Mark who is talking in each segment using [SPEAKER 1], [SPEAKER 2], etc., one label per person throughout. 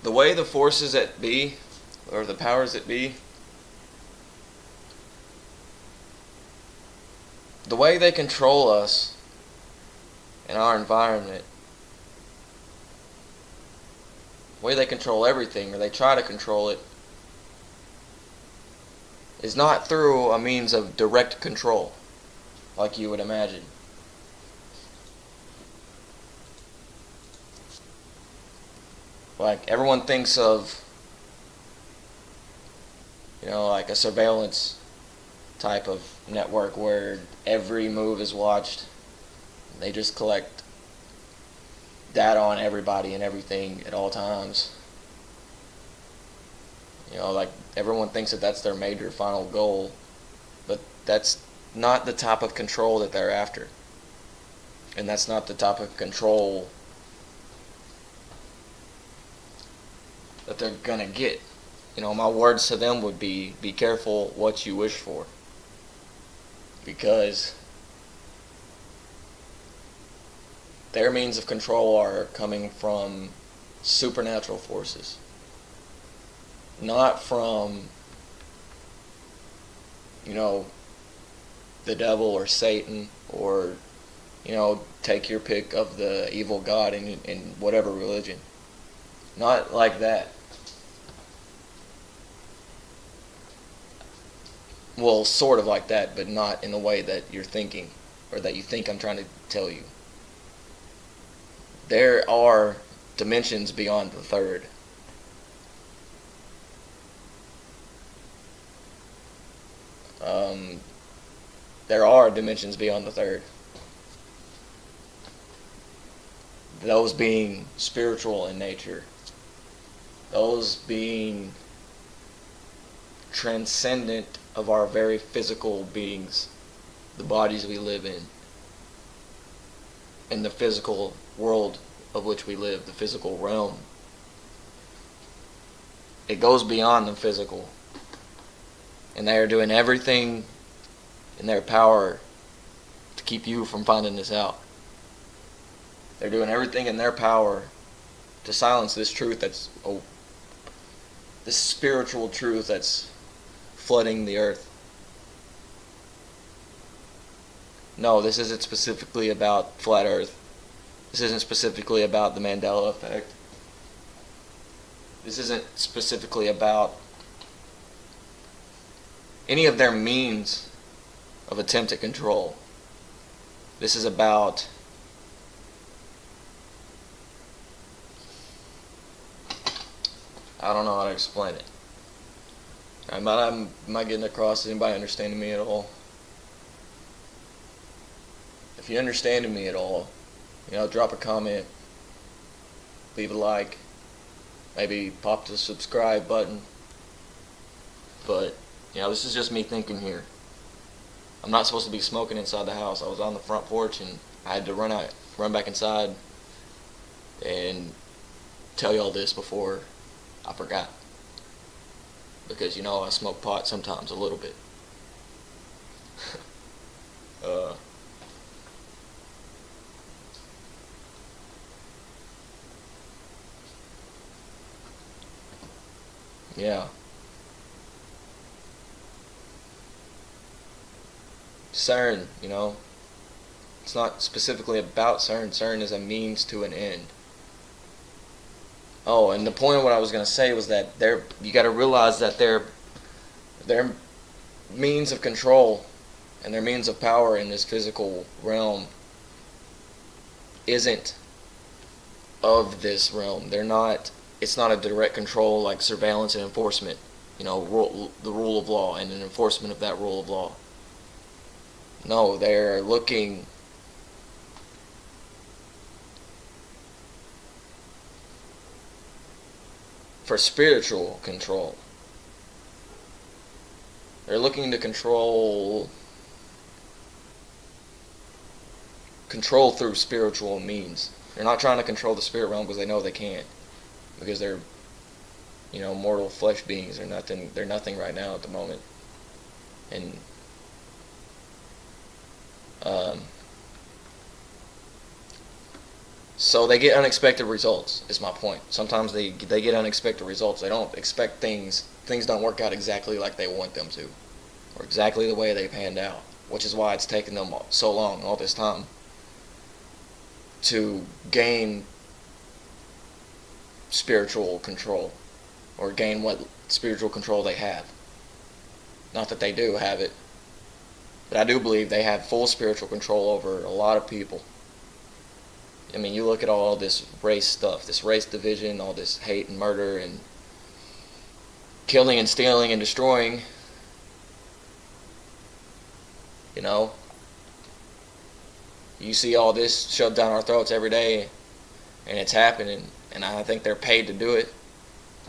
[SPEAKER 1] the way the forces that be, or the powers that be, the way they control us in our environment, the way they control everything, or they try to control it, is not through a means of direct control, like you would imagine. Like, everyone thinks of, like a surveillance type of network where every move is watched. They just collect data on everybody and everything at all times. Like, everyone thinks that that's their major final goal, but that's not the type of control that they're after. And that's not the type of control that they're gonna get. My words to them would be careful what you wish for. Because their means of control are coming from supernatural forces. Not from, the devil or Satan, or, take your pick of the evil god in whatever religion. Not like that. Well, sort of like that, but not in the way that you're thinking, or that you think I'm trying to tell you. There are dimensions beyond the third. There are dimensions beyond the third. Those being spiritual in nature. Those being transcendent of our very physical beings, the bodies we live in the physical world of which we live, the physical realm. It goes beyond the physical. And they are doing everything in their power to keep you from finding this out. They're doing everything in their power to silence this truth this spiritual truth that's flooding the earth. No, this isn't specifically about flat earth. This isn't specifically about the Mandela effect. This isn't specifically about any of their means of attempt at control. This is about I don't know how to explain it. Am I getting across? Is anybody understanding me at all? If you're understanding me at all, drop a comment, leave a like, maybe pop the subscribe button. But, this is just me thinking here. I'm not supposed to be smoking inside the house. I was on the front porch and I had to run back inside and tell y'all this before I forgot. Because, I smoke pot sometimes a little bit. Yeah. CERN, it's not specifically about CERN. CERN is a means to an end. Oh, and the point of what I was going to say was that you got to realize that their means of control and their means of power in this physical realm isn't of this realm. It's not a direct control like surveillance and enforcement, the rule of law and an enforcement of that rule of law. No, they're looking for spiritual control. They're looking to control through spiritual means. They're not trying to control the spirit realm because they know they can't. Because they're, mortal flesh beings. They're nothing right now at the moment. And So they get unexpected results, is my point. Sometimes they get unexpected results. They don't expect things. Things don't work out exactly like they want them to, or exactly the way they panned out, which is why it's taken them so long, all this time, to gain spiritual control, or gain what spiritual control they have. Not that they do have it, but I do believe they have full spiritual control over a lot of people. I mean, you look at all this race stuff, this race division, all this hate and murder and killing and stealing and destroying. You know, you see all this shoved down our throats every day, and it's happening, and I think they're paid to do it.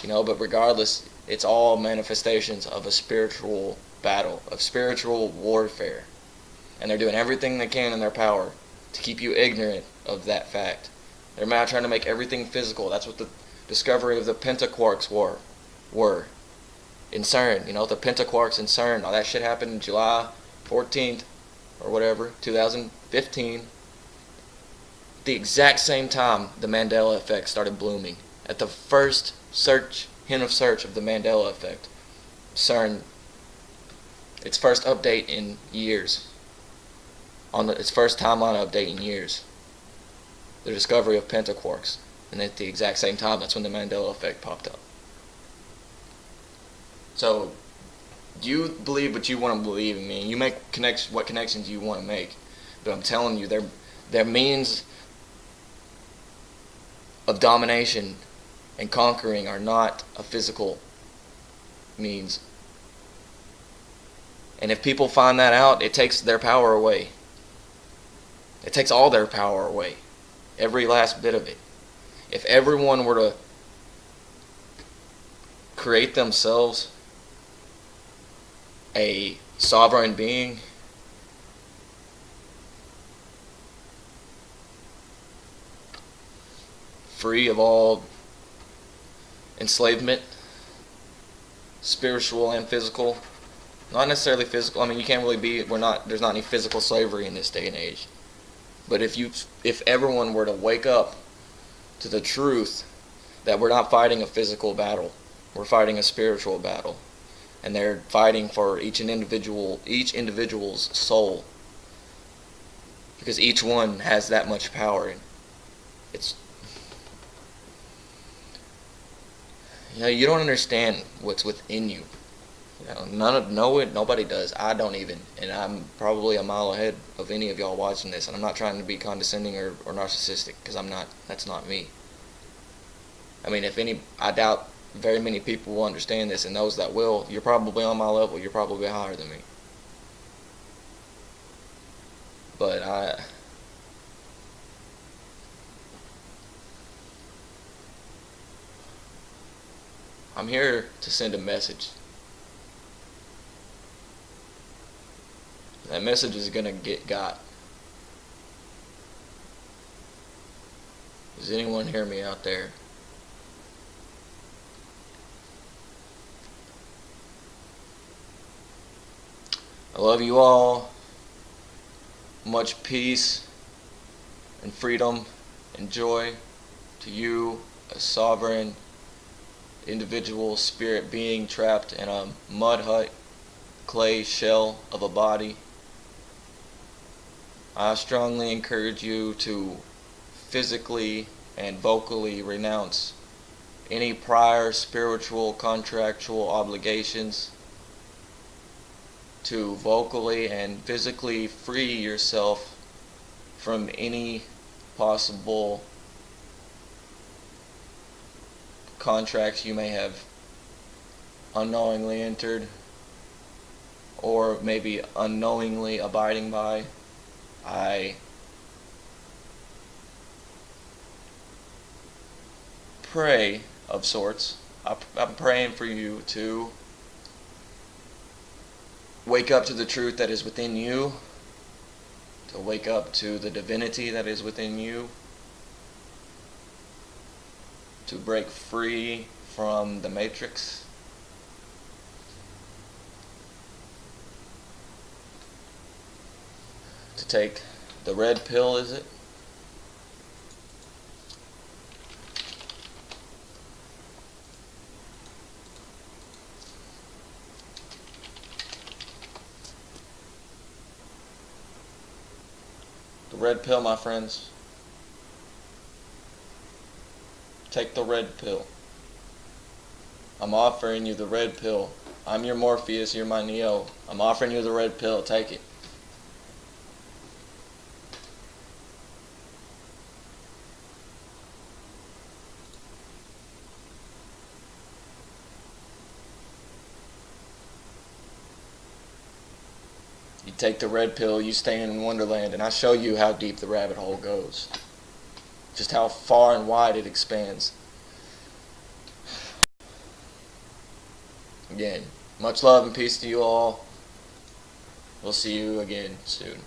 [SPEAKER 1] You know, but regardless, it's all manifestations of a spiritual battle, of spiritual warfare. And they're doing everything they can in their power to keep you ignorant of that fact. They're now trying to make everything physical. That's what the discovery of the pentaquarks were in CERN. You know, the pentaquarks in CERN. All that shit happened July 14th or whatever, 2015. The exact same time the Mandela effect started blooming. At the first hint of search of the Mandela effect, CERN, its first update in years, its first timeline update in years, the discovery of pentaquarks, and at the exact same time, that's when the Mandela effect popped up. So, you believe what you want to believe in me, and you make what connections you want to make, but I'm telling you, their means of domination and conquering are not a physical means. And if people find that out, it takes their power away. It takes all their power away. Every last bit of it. If everyone were to create themselves a sovereign being, free of all enslavement, spiritual and physical. Not necessarily physical. I mean, you can't really be. There's not any physical slavery in this day and age. But if everyone were to wake up to the truth that we're not fighting a physical battle, we're fighting a spiritual battle, and they're fighting for each individual's soul, because each one has that much power. And it's, you don't understand what's within you. Nobody does. I don't even, and I'm probably a mile ahead of any of y'all watching this. And I'm not trying to be condescending or narcissistic, because I'm not. That's not me. I mean, I doubt very many people will understand this, and those that will, you're probably on my level. You're probably higher than me. But I'm here to send a message. That message is going to get got. Does anyone hear me out there? I love you all. Much peace and freedom and joy to you, a sovereign individual spirit being trapped in a mud hut, clay shell of a body. I strongly encourage you to physically and vocally renounce any prior spiritual contractual obligations, to vocally and physically free yourself from any possible contracts you may have unknowingly entered or maybe unknowingly abiding by. I pray of sorts. I'm praying for you to wake up to the truth that is within you, to wake up to the divinity that is within you, to break free from the matrix, to take the red pill, is it? red pill, my friends. Take the red pill. I'm offering you the red pill. I'm your Morpheus, you're my Neo. I'm offering you the red pill. Take it. You take the red pill, you stay in Wonderland, and I show you how deep the rabbit hole goes. Just how far and wide it expands. Again, much love and peace to you all. We'll see you again soon.